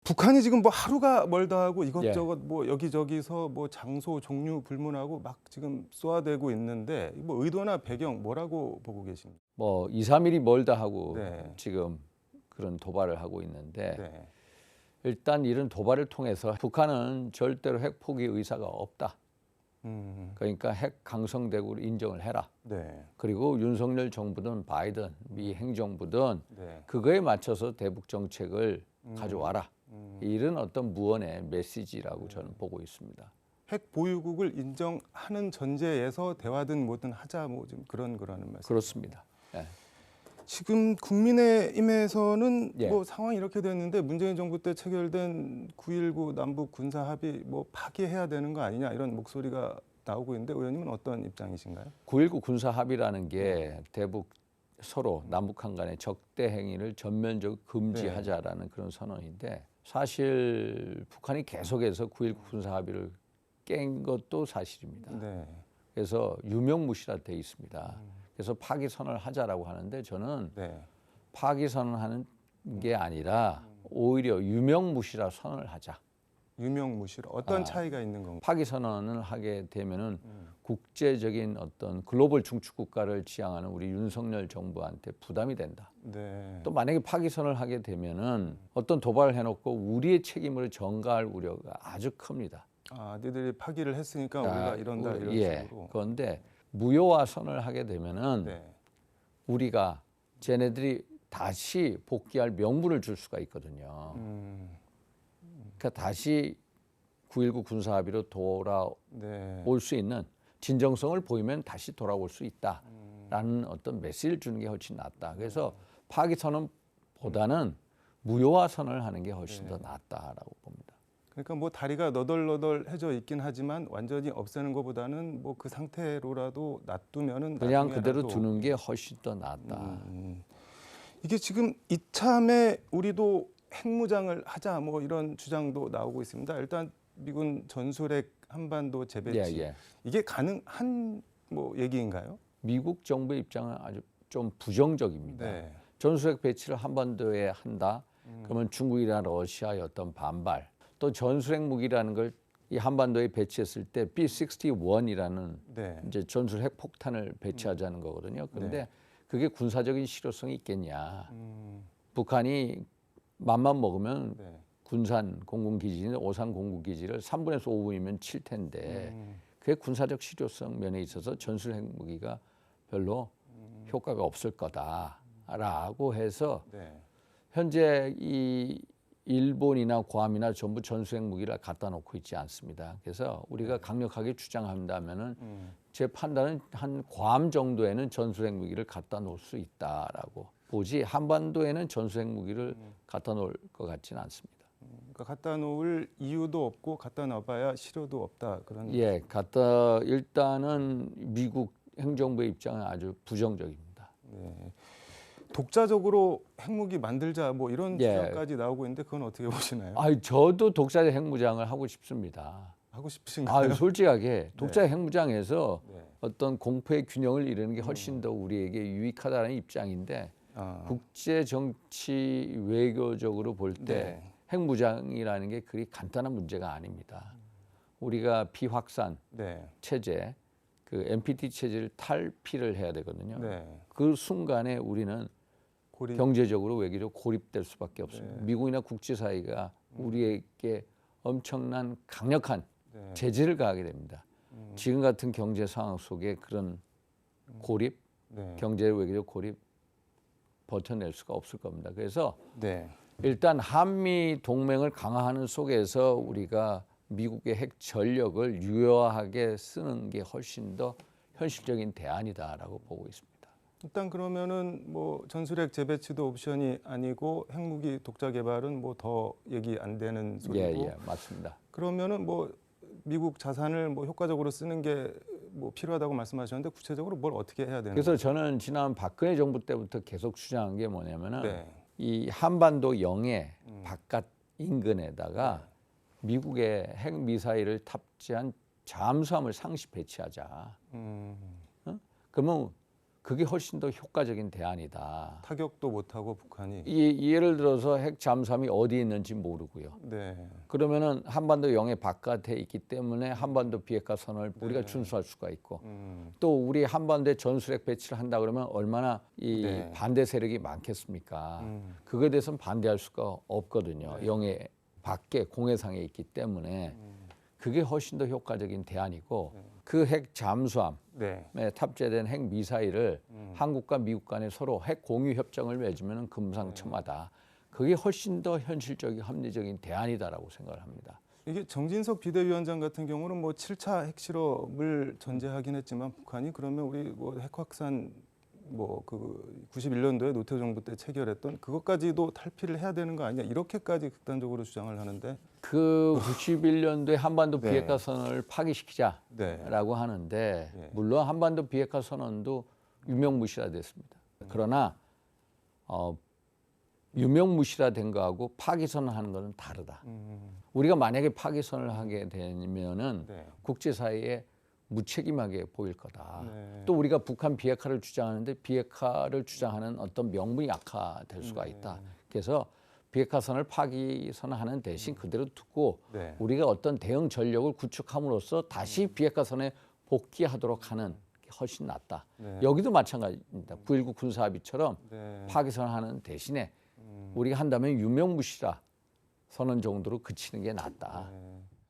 북한이 지금 뭐 하루가 멀다 하고 예. 이것저것 뭐 여기저기서 뭐 장소 종류 불문하고 막 지금 쏘아대고 있는데 뭐 의도나 배경 뭐라고 보고 계십니까? 뭐 2, 3일이 멀다 하고 네. 지금 그런 도발을 하고 있는데 네. 일단 이런 도발을 통해서 북한은 절대로 핵 포기 의사가 없다. 그러니까 핵 강성대국을 인정을 해라. 네. 그리고 윤석열 정부든 바이든 미 행정부든 네. 그거에 맞춰서 대북 정책을 가져와라. 이런 어떤 무언의 메시지라고 저는 보고 있습니다. 핵 보유국을 인정하는 전제에서 대화든 뭐든 하자 뭐 좀 그런 거라는 말씀. 그렇습니다. 예. 지금 국민의힘에서는 예. 뭐 상황이 이렇게 됐는데 문재인 정부 때 체결된 9.19 남북 군사 합의 뭐 파기해야 되는 거 아니냐 이런 목소리가 나오고 있는데 의원님은 어떤 입장이신가요? 9.19 군사 합의라는 게 대북 서로 남북한 간의 적대 행위를 전면적으로 금지하자라는 그런 선언인데 사실 북한이 계속해서 9.19 군사 합의를 깬 것도 사실입니다. 네. 그래서 유명무실화 돼 있습니다. 그래서 파기 선언을 하자라고 하는데 저는 네. 파기 선언하는 게 아니라 오히려 유명무실화 선언을 하자. 유명무실 어떤 차이가 있는 건가요? 파기 선언을 하게 되면은 국제적인 어떤 글로벌 중축 국가를 지향하는 우리 윤석열 정부한테 부담이 된다. 네. 또 만약에 파기 선언을 하게 되면은 어떤 도발을 해놓고 우리의 책임을 전가할 우려가 아주 큽니다. 아, 니들이 파기를 했으니까 우리가 이런다 이런 예. 식으로. 그런데 무효화 선언을 하게 되면은 네. 우리가 쟤네들이 다시 복귀할 명분을 줄 수가 있거든요. 그러니까 다시 9.19 군사 합의로 돌아올 네. 수 있는 진정성을 보이면 다시 돌아올 수 있다라는 어떤 메시지를 주는 게 훨씬 낫다. 그래서 파기 선언보다는 무효화 선언을 하는 게 훨씬 더 낫다라고 봅니다. 그러니까 뭐 다리가 너덜너덜해져 있긴 하지만 완전히 없애는 것보다는 뭐 그 상태로라도 놔두면은 그냥 나중에라도 그대로 두는 게 훨씬 더 낫다. 이게 지금 이참에 우리도 핵무장을 하자 뭐 이런 주장도 나오고 있습니다. 일단 미군 전술핵 한반도 재배치 예. 이게 가능한 뭐 얘기인가요? 미국 정부의 입장은 아주 좀 부정적입니다. 네. 전술핵 배치를 한반도에 한다. 그러면 중국이나 러시아의 어떤 반발, 또 전술핵 무기라는 걸 이 한반도에 배치했을 때 B-61이라는 네. 이제 전술핵 폭탄을 배치하자는 거거든요. 그런데 네. 그게 군사적인 실효성이 있겠냐? 북한이 맘만 먹으면 네. 군산 공군기지인 오산 공군기지를 3분에서 5분이면 칠 텐데 그게 군사적 실효성 면에 있어서 전술핵 무기가 별로 효과가 없을 거다라고 해서 네. 현재 이 일본이나 괌이나 전부 전술핵 무기를 갖다 놓고 있지 않습니다. 그래서 우리가 강력하게 주장한다면은 제 판단은 한 괌 정도에는 전술핵 무기를 갖다 놓을 수 있다라고 보지 한반도에는 전술핵 무기를 갖다 놓을 것 같지는 않습니다. 그러니까 갖다 놓을 이유도 없고 갖다 놔봐야 실효도 없다 그런. 예, 일단은 미국 행정부의 입장은 아주 부정적입니다. 네. 독자적으로 핵무기 만들자 뭐 이런 예. 주장까지 나오고 있는데 그건 어떻게 보시나요? 저도 독자적 핵무장을 하고 싶습니다. 하고 싶으신가요? 솔직하게 독자적 핵무장에서 네. 어떤 공포의 균형을 이루는 게 훨씬 더 우리에게 유익하다는 입장인데 국제 정치 외교적으로 볼 때 네. 핵무장이라는 게 그리 간단한 문제가 아닙니다. 우리가 비확산 네. 체제, 그 NPT 체제를 탈피를 해야 되거든요. 네. 그 순간에 우리는 고립. 경제적으로 외교적으로 고립될 수밖에 없습니다. 네. 미국이나 국제사회가 우리에게 엄청난 강력한 네. 제재를 가하게 됩니다. 지금 같은 경제 상황 속에 그런 고립, 네. 경제 외교적 고립 버텨낼 수가 없을 겁니다. 그래서 네. 일단 한미 동맹을 강화하는 속에서 우리가 미국의 핵 전력을 유효하게 쓰는 게 훨씬 더 현실적인 대안이다라고 보고 있습니다. 일단 그러면은 뭐 전술핵 재배치도 옵션이 아니고 핵무기 독자 개발은 뭐 더 얘기 안 되는 소리고. 예, 맞습니다. 그러면은 뭐 미국 자산을 뭐 효과적으로 쓰는 게 뭐 필요하다고 말씀하셨는데 구체적으로 뭘 어떻게 해야 되는 그래서 거예요? 저는 지난 박근혜 정부 때부터 계속 주장한 게 뭐냐면은 네. 이 한반도 영해 바깥 인근에다가 미국의 핵 미사일을 탑재한 잠수함을 상시 배치하자. 그러면 그게 훨씬 더 효과적인 대안이다. 타격도 못하고 북한이. 예를 들어서 핵 잠수함이 어디에 있는지 모르고요. 네. 그러면은 한반도 영해 바깥에 있기 때문에 한반도 비핵화 선언을 우리가 네. 준수할 수가 있고 또 우리 한반도에 전술핵 배치를 한다 그러면 얼마나 이 네. 반대 세력이 많겠습니까? 그거에 대해서는 반대할 수가 없거든요. 네. 영해 밖에 공해상에 있기 때문에 그게 훨씬 더 효과적인 대안이고 그 핵 잠수함에 네. 탑재된 핵 미사일을 한국과 미국 간에 서로 핵 공유 협정을 맺으면 금상첨화다. 그게 훨씬 더 현실적이고 합리적인 대안이다라고 생각을 합니다. 이게 정진석 비대위원장 같은 경우는 뭐 7차 핵실험을 전제하긴 했지만 북한이 그러면 우리 뭐 핵 확산 뭐 그 91년도에 노태우 정부 때 체결했던 그것까지도 탈피를 해야 되는 거 아니냐 이렇게까지 극단적으로 주장을 하는데 그 91년도에 한반도 네. 비핵화 선언을 파기시키자라고 네. 하는데 네. 물론 한반도 비핵화 선언도 유명무실화됐습니다. 그러나 유명무실화된 거하고 파기선언하는 것은 다르다. 우리가 만약에 파기선언을 하게 되면은 네. 국제사회에 무책임하게 보일 거다. 네. 또 우리가 북한 비핵화를 주장하는데 비핵화를 주장하는 어떤 명분이 약화될 수가 있다. 그래서 비핵화 선을 파기선언하는 대신 그대로 두고 네. 우리가 어떤 대응 전력을 구축함으로써 다시 비핵화 선에 복귀하도록 하는 게 훨씬 낫다. 네. 여기도 마찬가지입니다. 9.19 군사합의처럼 네. 파기선언하는 대신에 우리가 한다면 유명무실화 선언 정도로 그치는 게 낫다. 네.